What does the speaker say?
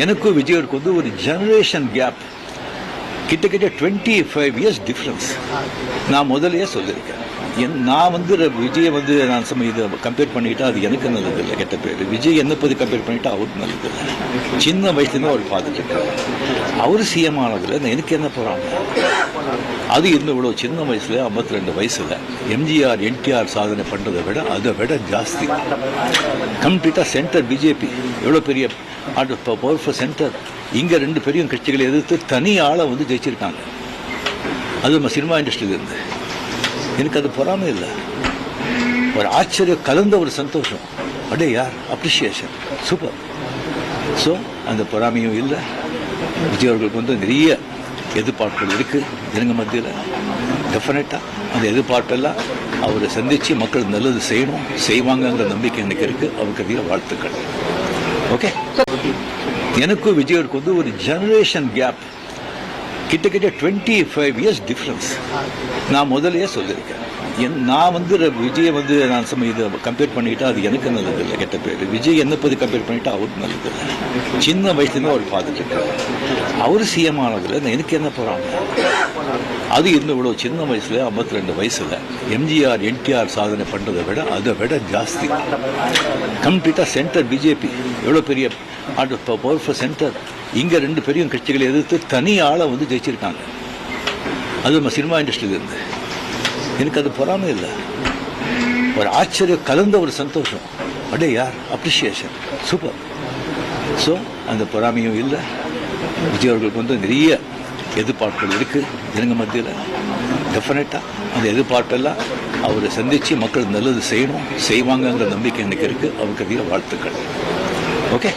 எனக்கும் விஜயருக்கு வந்து ஒரு ஜெனரேஷன் கேப், கிட்டத்தட்ட 25 இயர்ஸ் டிஃப்ரென்ஸ். நான் முதலையே சொல்லியிருக்கேன். நான் வந்து விஜயை வந்து நான் இதை கம்பேர் பண்ணிக்கிட்டா அது எனக்கு நல்லது இல்லை, கெட்ட பேர். விஜய் என்ன பற்றி கம்பேர் பண்ணிட்டா அவருக்கு நல்லது இல்லை. சின்ன வயசுலேருந்து அவர் பார்த்துட்டு அவர் சிஎம் ஆனதில் எனக்கு என்ன போகிறாங்க. அது இன்னும் இவ்வளோ சின்ன வயசுல 52 வயசுல எம்ஜிஆர் என்டிஆர் சாதனை பண்ணுறதை விட அதை விட ஜாஸ்தி. கம்ப்ளீட்டாக சென்டர் பிஜேபி எவ்வளோ பெரிய பவர்ஃபுல் சென்டர். இங்கே 2 பெரிய கட்சிகளை எதிர்த்து தனி ஆளை வந்து ஜெயிச்சிருக்காங்க. அது நம்ம சினிமா இண்டஸ்ட்ரியில இருந்து. எனக்கு அது பொறாமை இல்லை, ஒரு ஆச்சரியம் கலந்த ஒரு சந்தோஷம். அடே யார் அப்ரிஷியேஷன், சூப்பர். ஸோ அந்த பொறாமையும் இல்லை. விஜய் அவர்களுக்கு வந்து நிறைய எதிர்பார்ப்புகள் இருக்குது ஜனங்க மத்தியில். டெஃபினட்டாக அந்த எதிர்பார்ப்பெல்லாம் அவரை சந்தித்து மக்கள் நல்லது செய்யணும், செய்வாங்கங்கிற நம்பிக்கை எனக்கு இருக்குது. அவருக்கு அதிக வாழ்த்துக்கள். ஓகே. எனக்கும் விஜயருக்கு வந்து ஒரு ஜெனரேஷன் கேப், கிட்டத்தட்ட 25 இயர்ஸ் டிஃப்ரென்ஸ். நான் முதலையே சொல்லியிருக்கேன். நான் வந்து விஜயை வந்து நான் இதை கம்பேர் பண்ணிக்கிட்டா அது எனக்கு நல்லது இல்லை, கெட்ட பேர். விஜய் என்ன பற்றி கம்பேர் பண்ணிட்டா அவருக்கு நல்லது இல்லை. சின்ன வயசுலேருந்து அவர் பார்த்துட்டு அவர் சிஎம் ஆனதில் எனக்கு என்ன போகிறாங்க. அது இன்னும் இவ்வளோ சின்ன வயசுல 52 வயசுல எம்ஜிஆர் என்டிஆர் சாதனை பண்ணுறதை விட அதை விட ஜாஸ்தி. கம்ப்ளீட்டாக சென்டர் பிஜேபி எவ்வளோ பெரிய பவர்ஃபுல் சென்டர். இங்கே 2 பெரிய கட்சிகளை எதிர்த்து தனி ஆளை வந்து ஜெயிச்சிருக்காங்க. அது நம்ம சினிமா இண்டஸ்ட்ரியில இருந்து. எனக்கு அது பொறாமை இல்லை, ஒரு ஆச்சரியம் கலந்த ஒரு சந்தோஷம். அடே யார் அப்ரிஷியேஷன், சூப்பர். ஸோ அந்த பொறாமையும் இல்லை. விஜய் அவர்களுக்கு வந்து நிறைய எதிர்பார்ப்புகள் இருக்குது ஜனங்க மத்தியில். டெஃபினட்டாக அந்த எதிர்பார்ப்பெல்லாம் அவரை சந்தித்து மக்கள் நல்லது செய்யணும், செய்வாங்கங்கிற நம்பிக்கை எனக்கு இருக்குது. அவருக்கு அதிக வாழ்த்துக்கள். ஓகே.